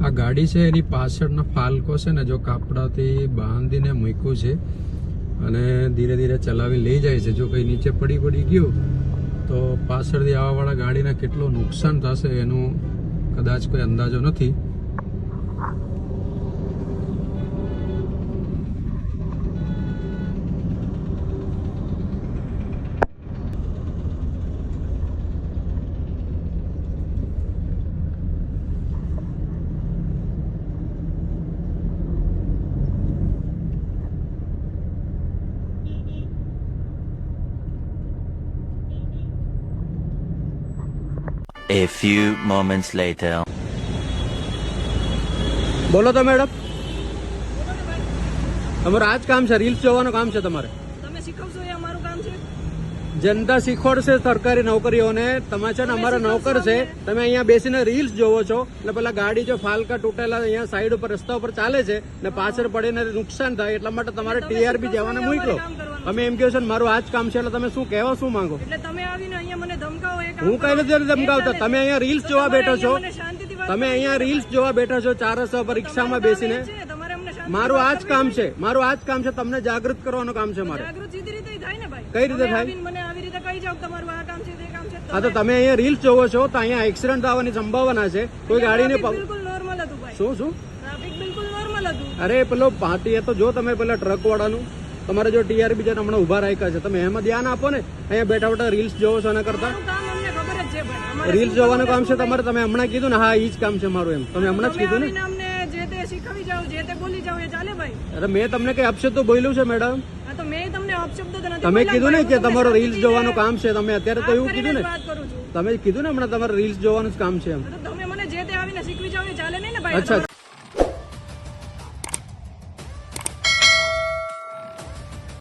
આ ગાડી છે એની પાછળનો ફાલકો છે ને જો કાપડાથી બાંધીને મૂક્યું છે અને ધીરે ધીરે ચલાવી લઈ જાય છે. જો કંઈ નીચે પડી ગયું તો પાછળથી આવવાવાળા ગાડીને કેટલું નુકસાન થશે એનું કદાચ કોઈ અંદાજો નથી. A few moments later. બોલો તો મેડમ, તમારું આ જ કામ છે? રીલ્સ જોવાનું કામ છે તમારે? તમે શીખવશો એ અમારું કામ છે. જનતા શીખવાડશે સરકારી નોકરીઓને. તમે છે ને અમારા નોકર છે. તમે અહીંયા બેસીને રીલ્સ જોવો છો એટલે પેલા ગાડી જો ફાલકા તૂટેલા અહીંયા સાઈડ ઉપર રસ્તા ઉપર ચાલે છે ને પાછળ પડીને નુકસાન થાય એટલા માટે તમારે ટીઆરપી જવાને મોકલો. તમે એમ કહો છો ને મારું આ જ કામ છે એટલે તમે શું કહેવા શું માંગો? એટલે તમે આવીને અહીંયા મને ધમકાવો એ કામ હું કઈ નથી ધમકાવતા. તમે અહીંયા રીલ્સ જોવા બેઠો છો. મને શાંતિથી વાત તમે અહીંયા રીલ્સ જોવા બેઠા છો 4 રસ્તા પર રિક્ષામાં બેસીને. છે. તમારે અમને શાંતિ મારું આ જ કામ છે. મારું આ જ કામ છે. તમને જાગૃત કરવાનું કામ છે મારે. જાગૃત સીધી રીતે થાય ને ભાઈ. કઈ રીતે તમે થાય? આવીને મને આવી રીતે કહી જાવ તમારું આ કામ છે તે કામ છે. હા તો તમે અહીંયા રીલ્સ જોવો છો તો અહીંયા એક્સિડન્ટ થવાની સંભાવના છે. કોઈ ગાડીને ટ્રાફિક બિલકુલ નોર્મલ હતું ભાઈ. શું ટ્રાફિક બિલકુલ નોર્મલ હતું. અરે પેલો પાર્ટી તો જો તમે પેલા ટ્રક વાળાનું તમારે જો ટીઆરપી છે હમણાં ઉભા રાખ્યા છે તમે એમાં ધ્યાન આપો ને. અહીંયા બેઠા બેઠા રીલ્સ જોવો છો એના કરતા. અમારું કામ અમને ખબર જ છે ભાઈ. અમારે રીલ્સ જોવાનું કામ છે તમારે. તમે હમણાં કીધું ને હા ઈ જ કામ છે મારું એમ. તમે હમણાં જ કીધું ને. આવીને અમને જે તે શીખવી જાવ જે તે બોલી જાવ એ ચાલે ભાઈ. અરે મેં તમને કઈ અપશબ્દ બોલ્યું છે મેડમ? હા તો મેં તમને અપશબ્દો તો નથી તમે બોલ્યા કીધું ને ભાઈ. કે તમારું રીલ્સ જોવાનું કામ છે. તમે અત્યારે તો એવું કીધું ને. વાત કરું છું. તમે કીધું ને હમણાં તમારે રીલ્સ જોવાનું જ કામ છે એમ. તો તમે મને જે તે આવીને શીખવી જાવ એ ચાલે નહીં ને ભાઈ. અચ્છા.